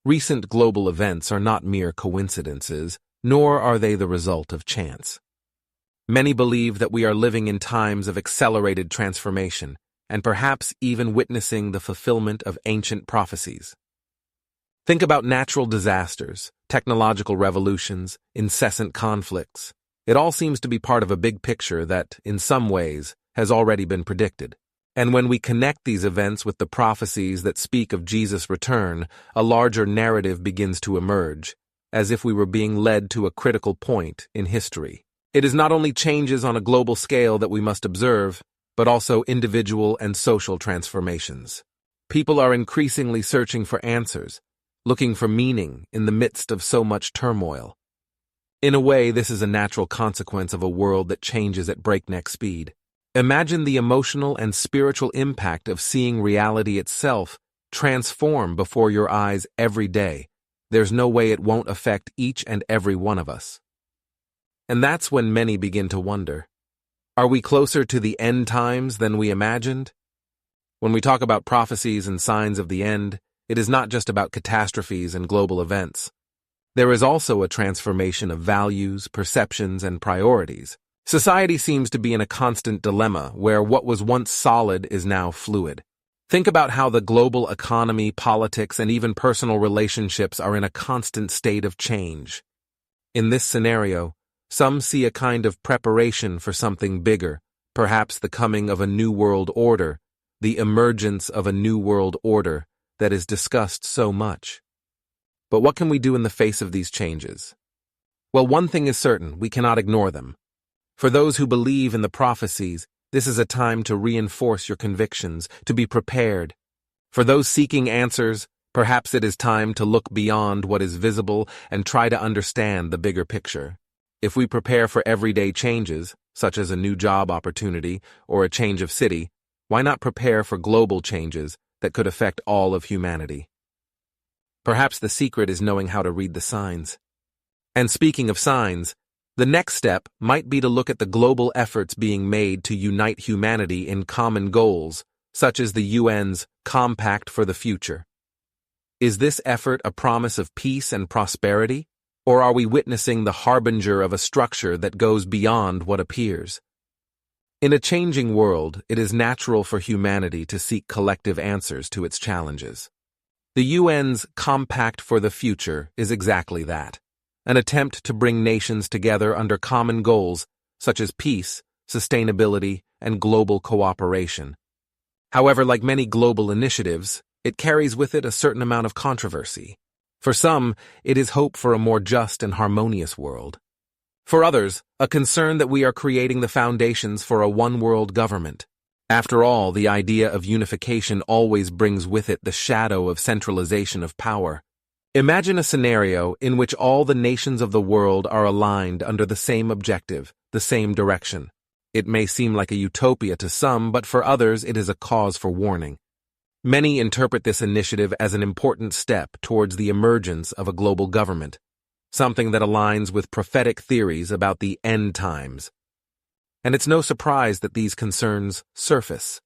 Recent global events are not mere coincidences, nor are they the result of chance. Many believe that we are living in times of accelerated transformation, and perhaps even witnessing the fulfillment of ancient prophecies. Think about natural disasters, technological revolutions, incessant conflicts. It all seems to be part of a big picture that, in some ways, has already been predicted. And when we connect these events with the prophecies that speak of Jesus' return, a larger narrative begins to emerge, as if we were being led to a critical point in history. It is not only changes on a global scale that we must observe, but also individual and social transformations. People are increasingly searching for answers, looking for meaning in the midst of so much turmoil. In a way, this is a natural consequence of a world that changes at breakneck speed. Imagine the emotional and spiritual impact of seeing reality itself transform before your eyes every day. There's no way it won't affect each and every one of us. And that's when many begin to wonder, are we closer to the end times than we imagined? When we talk about prophecies and signs of the end, it is not just about catastrophes and global events. There is also a transformation of values, perceptions, and priorities. Society seems to be in a constant dilemma where what was once solid is now fluid. Think about how the global economy, politics, and even personal relationships are in a constant state of change. In this scenario, some see a kind of preparation for something bigger, perhaps the coming of a new world order, the emergence of a new world order that is discussed so much. But what can we do in the face of these changes? Well, one thing is certain, we cannot ignore them. For those who believe in the prophecies, this is a time to reinforce your convictions, to be prepared. For those seeking answers, perhaps it is time to look beyond what is visible and try to understand the bigger picture. If we prepare for everyday changes, such as a new job opportunity or a change of city, why not prepare for global changes that could affect all of humanity? Perhaps the secret is knowing how to read the signs. And speaking of signs, the next step might be to look at the global efforts being made to unite humanity in common goals, such as the UN's Compact for the Future. Is this effort a promise of peace and prosperity, or are we witnessing the harbinger of a structure that goes beyond what appears? In a changing world, it is natural for humanity to seek collective answers to its challenges. The UN's Compact for the Future is exactly that. An attempt to bring nations together under common goals such as peace, sustainability, and global cooperation. However, like many global initiatives, it carries with it a certain amount of controversy. For some, it is hope for a more just and harmonious world. For others, a concern that we are creating the foundations for a one-world government. After all, the idea of unification always brings with it the shadow of centralization of power. Imagine a scenario in which all the nations of the world are aligned under the same objective, the same direction. It may seem like a utopia to some, but for others it is a cause for warning. Many interpret this initiative as an important step towards the emergence of a global government, something that aligns with prophetic theories about the end times. And it's no surprise that these concerns surface.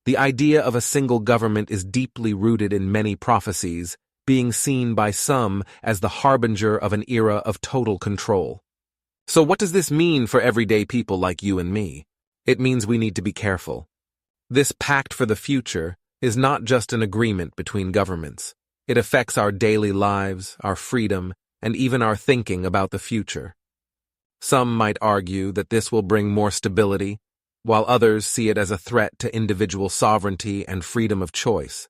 The idea of a single government is deeply rooted in many prophecies, being seen by some as the harbinger of an era of total control. So what does this mean for everyday people like you and me? It means we need to be careful. This pact for the future is not just an agreement between governments. It affects our daily lives, our freedom, and even our thinking about the future. Some might argue that this will bring more stability, while others see it as a threat to individual sovereignty and freedom of choice.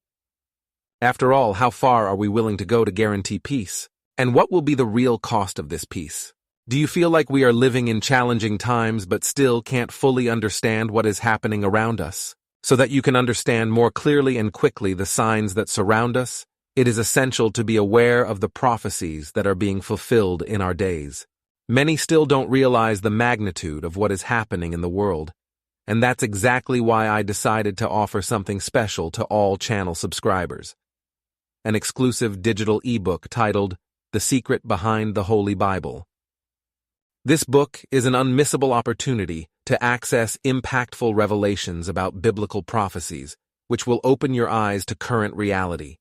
After all, how far are we willing to go to guarantee peace? And what will be the real cost of this peace? Do you feel like we are living in challenging times but still can't fully understand what is happening around us? So that you can understand more clearly and quickly the signs that surround us, it is essential to be aware of the prophecies that are being fulfilled in our days. Many still don't realize the magnitude of what is happening in the world. And that's exactly why I decided to offer something special to all channel subscribers. An exclusive digital ebook titled The Secret Behind the Holy Bible. This book is an unmissable opportunity to access impactful revelations about biblical prophecies, which will open your eyes to current reality.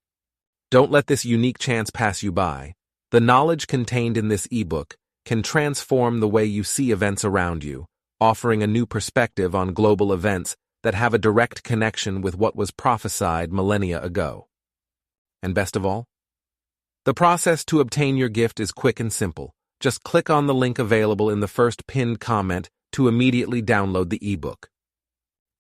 Don't let this unique chance pass you by. The knowledge contained in this ebook can transform the way you see events around you, offering a new perspective on global events that have a direct connection with what was prophesied millennia ago. And best of all, the process to obtain your gift is quick and simple. Just click on the link available in the first pinned comment to immediately download the ebook.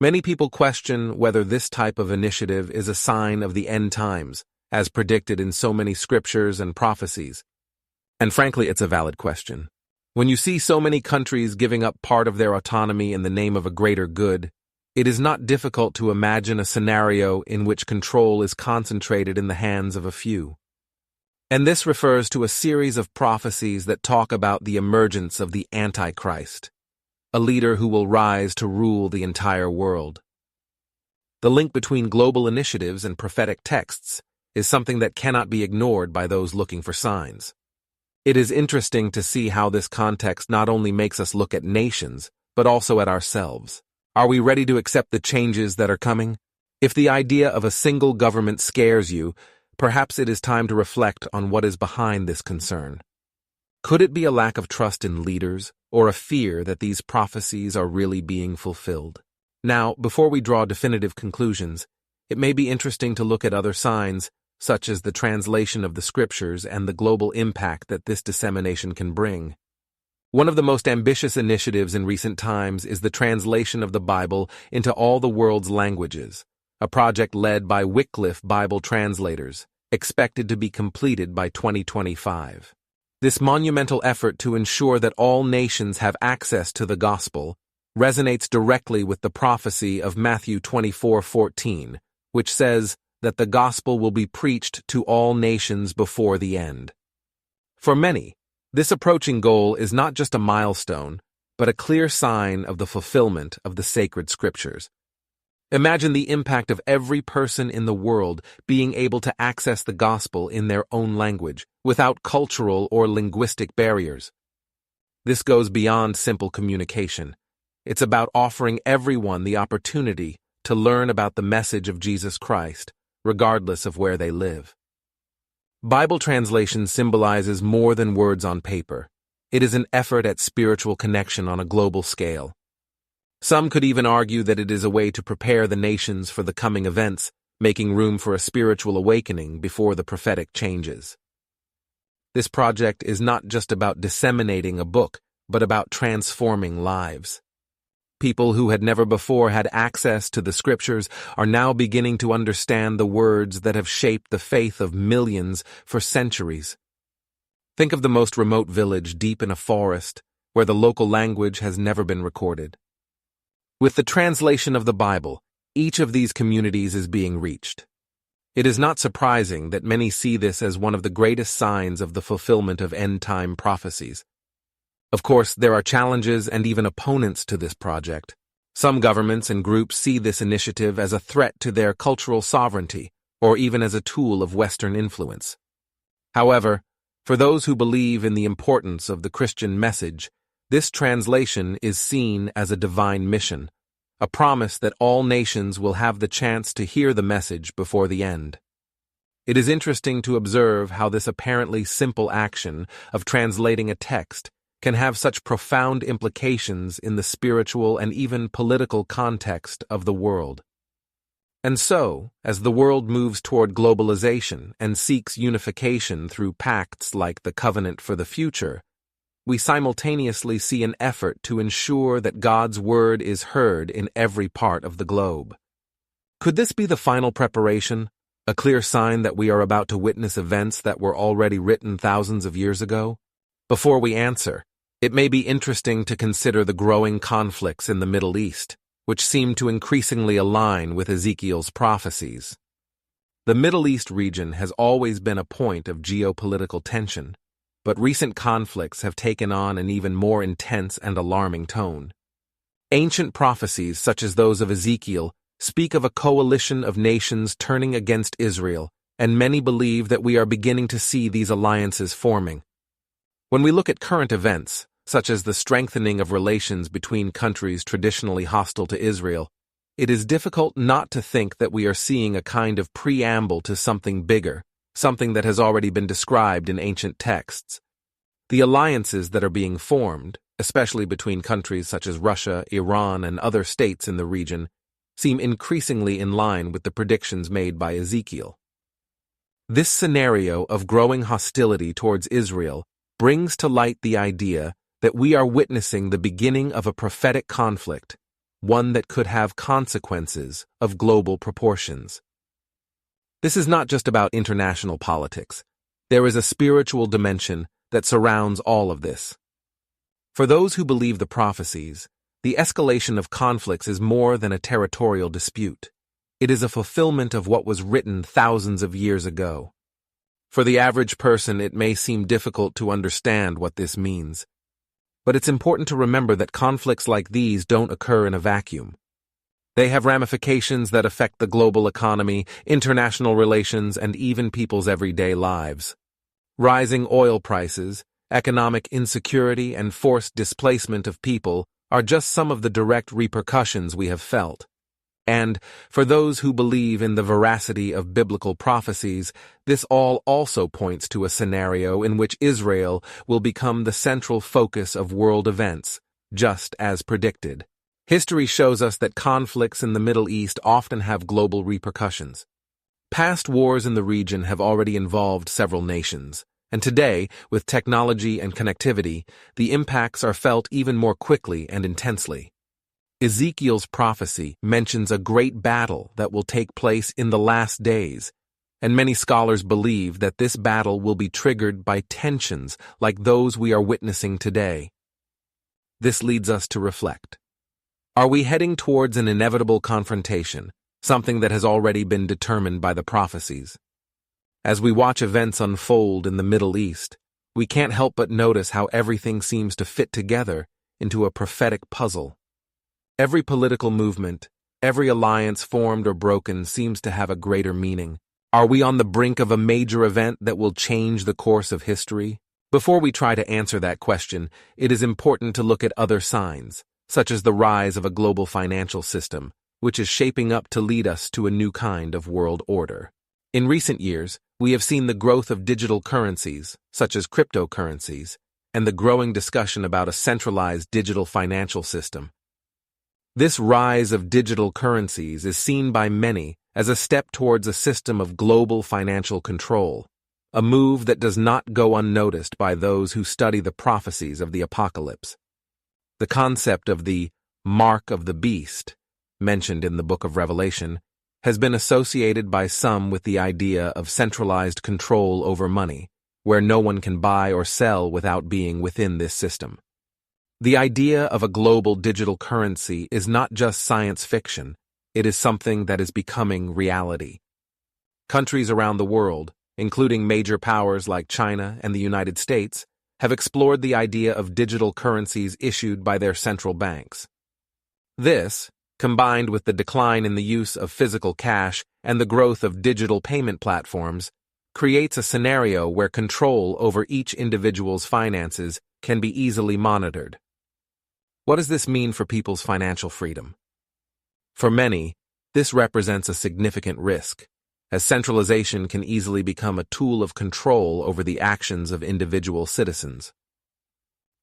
Many people question whether this type of initiative is a sign of the end times, as predicted in so many scriptures and prophecies. And frankly, it's a valid question. When you see so many countries giving up part of their autonomy in the name of a greater good, it is not difficult to imagine a scenario in which control is concentrated in the hands of a few. And this refers to a series of prophecies that talk about the emergence of the Antichrist, a leader who will rise to rule the entire world. The link between global initiatives and prophetic texts is something that cannot be ignored by those looking for signs. It is interesting to see how this context not only makes us look at nations, but also at ourselves. Are we ready to accept the changes that are coming? If the idea of a single government scares you, perhaps it is time to reflect on what is behind this concern. Could it be a lack of trust in leaders, or a fear that these prophecies are really being fulfilled? Now, before we draw definitive conclusions, it may be interesting to look at other signs, such as the translation of the scriptures and the global impact that this dissemination can bring. One of the most ambitious initiatives in recent times is the translation of the Bible into all the world's languages, a project led by Wycliffe Bible translators, expected to be completed by 2025. This monumental effort to ensure that all nations have access to the gospel resonates directly with the prophecy of Matthew 24:14, which says that the gospel will be preached to all nations before the end. For many, this approaching goal is not just a milestone, but a clear sign of the fulfillment of the sacred scriptures. Imagine the impact of every person in the world being able to access the gospel in their own language, without cultural or linguistic barriers. This goes beyond simple communication. It's about offering everyone the opportunity to learn about the message of Jesus Christ, regardless of where they live. Bible translation symbolizes more than words on paper. It is an effort at spiritual connection on a global scale. Some could even argue that it is a way to prepare the nations for the coming events, making room for a spiritual awakening before the prophetic changes. This project is not just about disseminating a book, but about transforming lives. People who had never before had access to the scriptures are now beginning to understand the words that have shaped the faith of millions for centuries. Think of the most remote village deep in a forest where the local language has never been recorded. With the translation of the Bible, each of these communities is being reached. It is not surprising that many see this as one of the greatest signs of the fulfillment of end-time prophecies. Of course, there are challenges and even opponents to this project. Some governments and groups see this initiative as a threat to their cultural sovereignty, or even as a tool of Western influence. However, for those who believe in the importance of the Christian message, this translation is seen as a divine mission, a promise that all nations will have the chance to hear the message before the end. It is interesting to observe how this apparently simple action of translating a text can have such profound implications in the spiritual and even political context of the world. And so, as the world moves toward globalization and seeks unification through pacts like the Covenant for the Future, we simultaneously see an effort to ensure that God's word is heard in every part of the globe. Could this be the final preparation, a clear sign that we are about to witness events that were already written thousands of years ago? Before we answer, it may be interesting to consider the growing conflicts in the Middle East, which seem to increasingly align with Ezekiel's prophecies. The Middle East region has always been a point of geopolitical tension, but recent conflicts have taken on an even more intense and alarming tone. Ancient prophecies, such as those of Ezekiel, speak of a coalition of nations turning against Israel, and many believe that we are beginning to see these alliances forming. When we look at current events, such as the strengthening of relations between countries traditionally hostile to Israel, it is difficult not to think that we are seeing a kind of preamble to something bigger, something that has already been described in ancient texts. The alliances that are being formed, especially between countries such as Russia, Iran, and other states in the region, seem increasingly in line with the predictions made by Ezekiel. This scenario of growing hostility towards Israel brings to light the idea that we are witnessing the beginning of a prophetic conflict, one that could have consequences of global proportions. This is not just about international politics. There is a spiritual dimension that surrounds all of this. For those who believe the prophecies, the escalation of conflicts is more than a territorial dispute. It is a fulfillment of what was written thousands of years ago. For the average person, it may seem difficult to understand what this means. But it's important to remember that conflicts like these don't occur in a vacuum. They have ramifications that affect the global economy, international relations, and even people's everyday lives. Rising oil prices, economic insecurity, and forced displacement of people are just some of the direct repercussions we have felt. And, for those who believe in the veracity of biblical prophecies, this all also points to a scenario in which Israel will become the central focus of world events, just as predicted. History shows us that conflicts in the Middle East often have global repercussions. Past wars in the region have already involved several nations, and today, with technology and connectivity, the impacts are felt even more quickly and intensely. Ezekiel's prophecy mentions a great battle that will take place in the last days, and many scholars believe that this battle will be triggered by tensions like those we are witnessing today. This leads us to reflect. Are we heading towards an inevitable confrontation, something that has already been determined by the prophecies? As we watch events unfold in the Middle East, we can't help but notice how everything seems to fit together into a prophetic puzzle. Every political movement, every alliance formed or broken seems to have a greater meaning. Are we on the brink of a major event that will change the course of history? Before we try to answer that question, it is important to look at other signs, such as the rise of a global financial system, which is shaping up to lead us to a new kind of world order. In recent years, we have seen the growth of digital currencies, such as cryptocurrencies, and the growing discussion about a centralized digital financial system. This rise of digital currencies is seen by many as a step towards a system of global financial control, a move that does not go unnoticed by those who study the prophecies of the apocalypse. The concept of the mark of the beast, mentioned in the book of Revelation, has been associated by some with the idea of centralized control over money, where no one can buy or sell without being within this system. The idea of a global digital currency is not just science fiction, it is something that is becoming reality. Countries around the world, including major powers like China and the United States, have explored the idea of digital currencies issued by their central banks. This, combined with the decline in the use of physical cash and the growth of digital payment platforms, creates a scenario where control over each individual's finances can be easily monitored. What does this mean for people's financial freedom? For many, this represents a significant risk, as centralization can easily become a tool of control over the actions of individual citizens.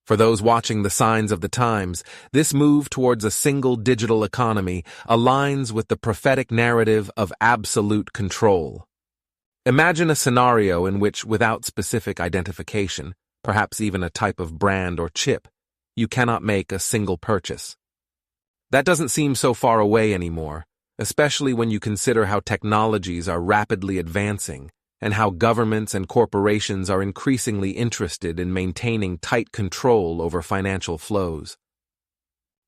For those watching the signs of the times, this move towards a single digital economy aligns with the prophetic narrative of absolute control. Imagine a scenario in which, without specific identification, perhaps even a type of brand or chip, you cannot make a single purchase. That doesn't seem so far away anymore, especially when you consider how technologies are rapidly advancing and how governments and corporations are increasingly interested in maintaining tight control over financial flows.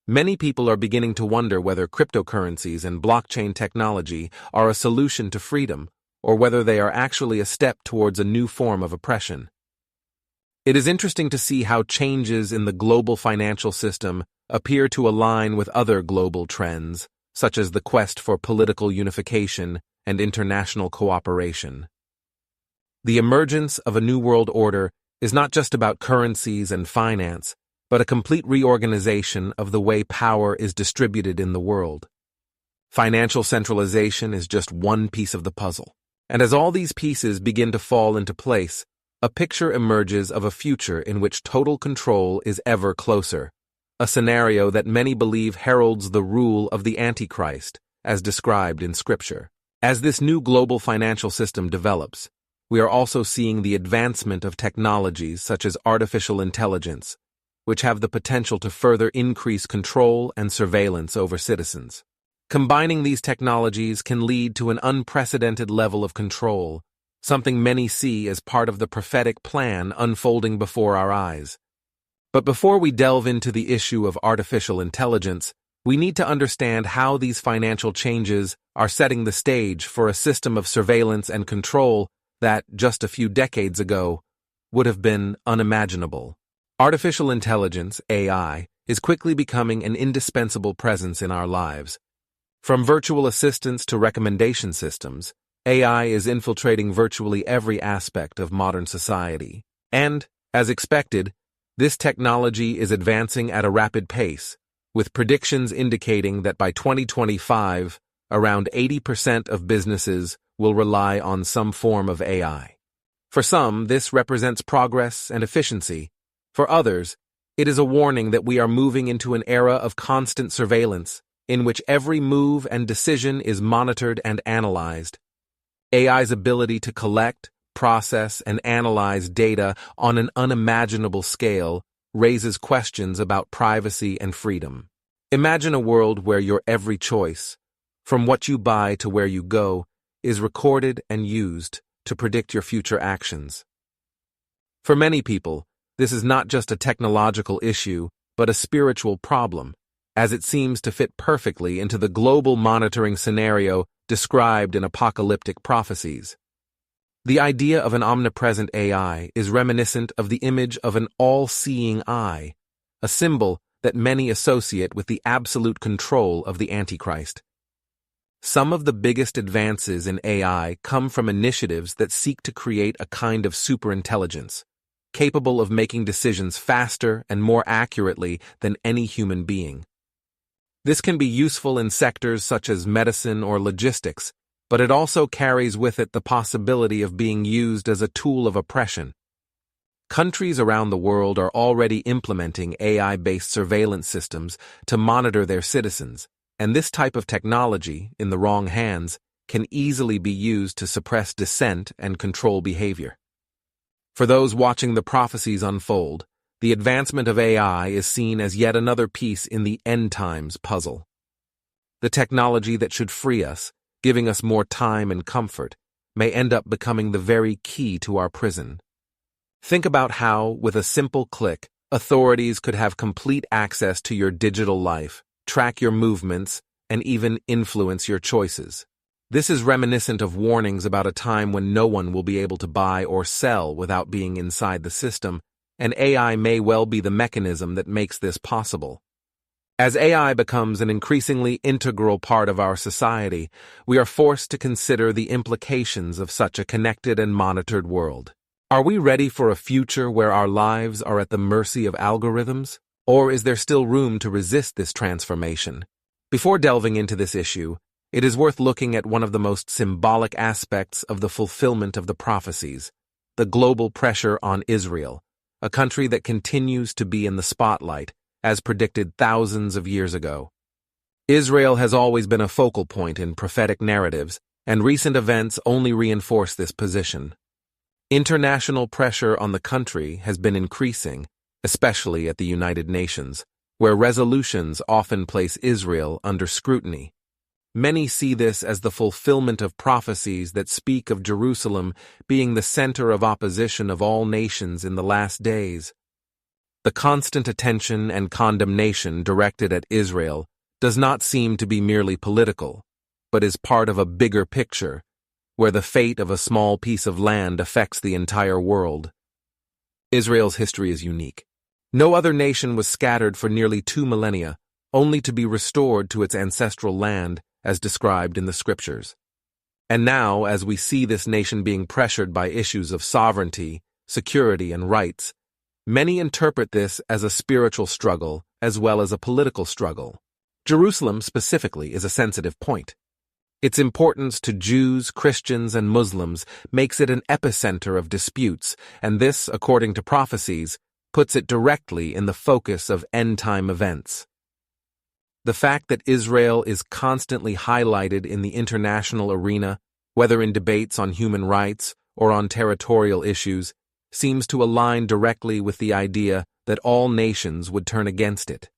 Many people are beginning to wonder whether cryptocurrencies and blockchain technology are a solution to freedom, or whether they are actually a step towards a new form of oppression. It is interesting to see how changes in the global financial system appear to align with other global trends, such as the quest for political unification and international cooperation. The emergence of a new world order is not just about currencies and finance, but a complete reorganization of the way power is distributed in the world. Financial centralization is just one piece of the puzzle, And as all these pieces begin to fall into place, a picture emerges of a future in which total control is ever closer, a scenario that many believe heralds the rule of the Antichrist, as described in Scripture. As this new global financial system develops, we are also seeing the advancement of technologies such as artificial intelligence, which have the potential to further increase control and surveillance over citizens. Combining these technologies can lead to an unprecedented level of control, something many see as part of the prophetic plan unfolding before our eyes. But before we delve into the issue of artificial intelligence, we need to understand how these financial changes are setting the stage for a system of surveillance and control that, just a few decades ago, would have been unimaginable. Artificial intelligence, AI, is quickly becoming an indispensable presence in our lives. From virtual assistants to recommendation systems, AI is infiltrating virtually every aspect of modern society. And, as expected, this technology is advancing at a rapid pace, with predictions indicating that by 2025, around 80% of businesses will rely on some form of AI. For some, this represents progress and efficiency. For others, it is a warning that we are moving into an era of constant surveillance, in which every move and decision is monitored and analyzed. AI's ability to collect, process, and analyze data on an unimaginable scale raises questions about privacy and freedom. Imagine a world where your every choice, from what you buy to where you go, is recorded and used to predict your future actions. For many people, this is not just a technological issue, but a spiritual problem, as it seems to fit perfectly into the global monitoring scenario described in apocalyptic prophecies. The idea of an omnipresent AI is reminiscent of the image of an all-seeing eye, a symbol that many associate with the absolute control of the Antichrist. Some of the biggest advances in AI come from initiatives that seek to create a kind of superintelligence, capable of making decisions faster and more accurately than any human being. This can be useful in sectors such as medicine or logistics, but it also carries with it the possibility of being used as a tool of oppression. Countries around the world are already implementing AI-based surveillance systems to monitor their citizens, and this type of technology, in the wrong hands, can easily be used to suppress dissent and control behavior. For those watching the prophecies unfold, the advancement of AI is seen as yet another piece in the end times puzzle. The technology that should free us, giving us more time and comfort, may end up becoming the very key to our prison. Think about how, with a simple click, authorities could have complete access to your digital life, track your movements, and even influence your choices. This is reminiscent of warnings about a time when no one will be able to buy or sell without being inside the system, and AI may well be the mechanism that makes this possible. As AI becomes an increasingly integral part of our society, we are forced to consider the implications of such a connected and monitored world. Are we ready for a future where our lives are at the mercy of algorithms? Or is there still room to resist this transformation? Before delving into this issue, it is worth looking at one of the most symbolic aspects of the fulfillment of the prophecies, the global pressure on Israel, a country that continues to be in the spotlight, as predicted thousands of years ago. Israel has always been a focal point in prophetic narratives, and recent events only reinforce this position. International pressure on the country has been increasing, especially at the United Nations, where resolutions often place Israel under scrutiny. Many see this as the fulfillment of prophecies that speak of Jerusalem being the center of opposition of all nations in the last days. The constant attention and condemnation directed at Israel does not seem to be merely political, but is part of a bigger picture, where the fate of a small piece of land affects the entire world. Israel's history is unique. No other nation was scattered for nearly 2 millennia, only to be restored to its ancestral land, as described in the Scriptures. And now, as we see this nation being pressured by issues of sovereignty, security, and rights, many interpret this as a spiritual struggle as well as a political struggle. Jerusalem, specifically, is a sensitive point. Its importance to Jews, Christians, and Muslims makes it an epicenter of disputes, and this, according to Prophecies, puts it directly in the focus of end-time events. The fact that Israel is constantly highlighted in the international arena, whether in debates on human rights or on territorial issues, seems to align directly with the idea that all nations would turn against it.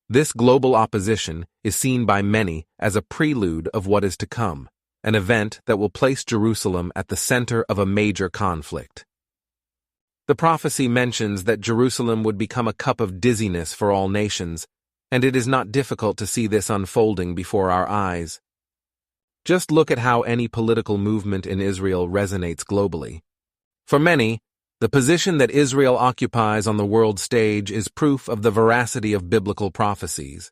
This global opposition is seen by many as a prelude of what is to come, an event that will place Jerusalem at the center of a major conflict. The prophecy mentions that Jerusalem would become a cup of dizziness for all nations, and it is not difficult to see this unfolding before our eyes. Just look at how any political movement in Israel resonates globally. For many, the position that Israel occupies on the world stage is proof of the veracity of biblical prophecies.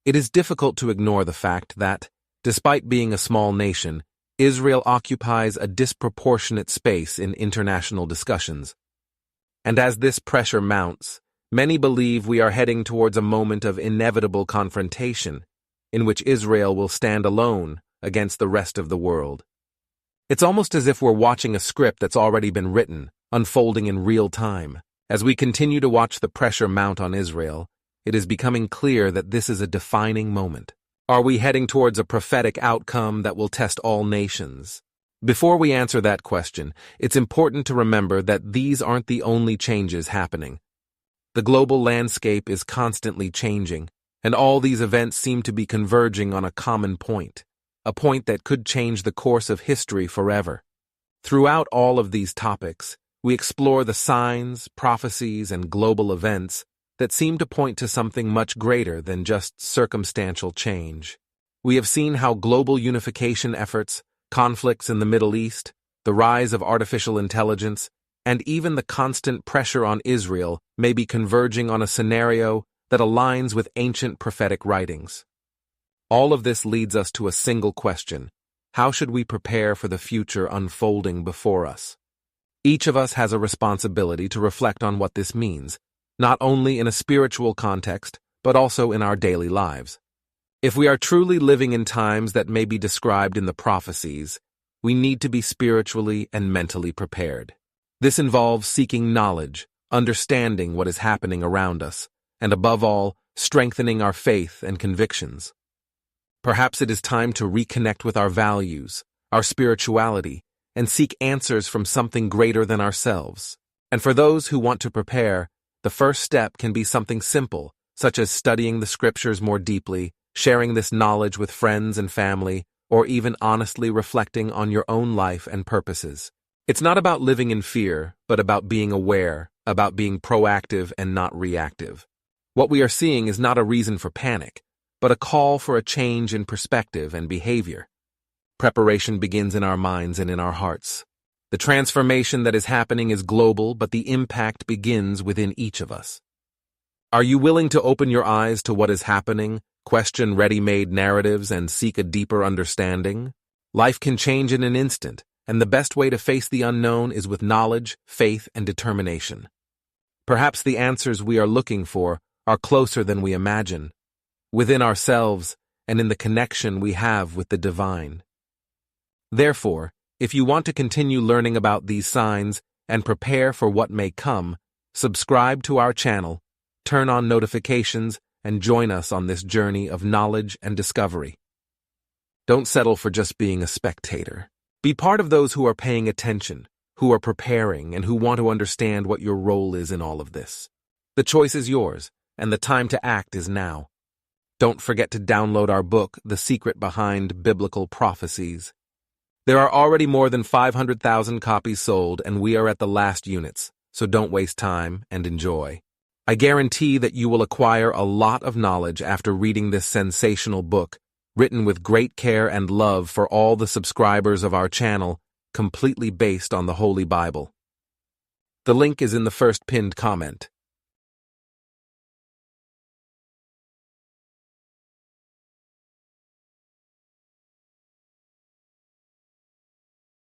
It is difficult to ignore the fact that, despite being a small nation, Israel occupies a disproportionate space in international discussions. And as this pressure mounts, many believe we are heading towards a moment of inevitable confrontation, in which Israel will stand alone against the rest of the world. It's almost as if we're watching a script that's already been written, unfolding in real time. As we continue to watch the pressure mount on Israel, it is becoming clear that this is a defining moment. Are we heading towards a prophetic outcome that will test all nations? Before we answer that question, it's important to remember that these aren't the only changes happening. The global landscape is constantly changing, and all these events seem to be converging on a common point, a point that could change the course of history forever. Throughout all of these topics, we explore the signs, prophecies, and global events that seem to point to something much greater than just circumstantial change. We have seen how global unification efforts, conflicts in the Middle East, the rise of artificial intelligence, and even the constant pressure on Israel may be converging on a scenario that aligns with ancient prophetic writings. All of this leads us to a single question: how should we prepare for the future unfolding before us? Each of us has a responsibility to reflect on what this means, not only in a spiritual context, but also in our daily lives. If we are truly living in times that may be described in the prophecies, we need to be spiritually and mentally prepared. This involves seeking knowledge, understanding what is happening around us, and above all, strengthening our faith and convictions. Perhaps it is time to reconnect with our values, our spirituality, and seek answers from something greater than ourselves. And for those who want to prepare, the first step can be something simple, such as studying the scriptures more deeply, sharing this knowledge with friends and family, or even honestly reflecting on your own life and purposes. It's not about living in fear, but about being aware, about being proactive and not reactive. What we are seeing is not a reason for panic, but a call for a change in perspective and behavior. Preparation begins in our minds and in our hearts. The transformation that is happening is global, but the impact begins within each of us. Are you willing to open your eyes to what is happening, question ready-made narratives, and seek a deeper understanding? Life can change in an instant, and the best way to face the unknown is with knowledge, faith, and determination. Perhaps the answers we are looking for are closer than we imagine, within ourselves and in the connection we have with the divine. Therefore, if you want to continue learning about these signs and prepare for what may come, subscribe to our channel, turn on notifications, and join us on this journey of knowledge and discovery. Don't settle for just being a spectator. Be part of those who are paying attention, who are preparing, and who want to understand what your role is in all of this. The choice is yours, and the time to act is now. Don't forget to download our book, The Secret Behind Biblical Prophecies. There are already more than 500,000 copies sold, and we are at the last units, so don't waste time and enjoy. I guarantee that you will acquire a lot of knowledge after reading this sensational book, written with great care and love for all the subscribers of our channel, completely based on the Holy Bible. The link is in the first pinned comment.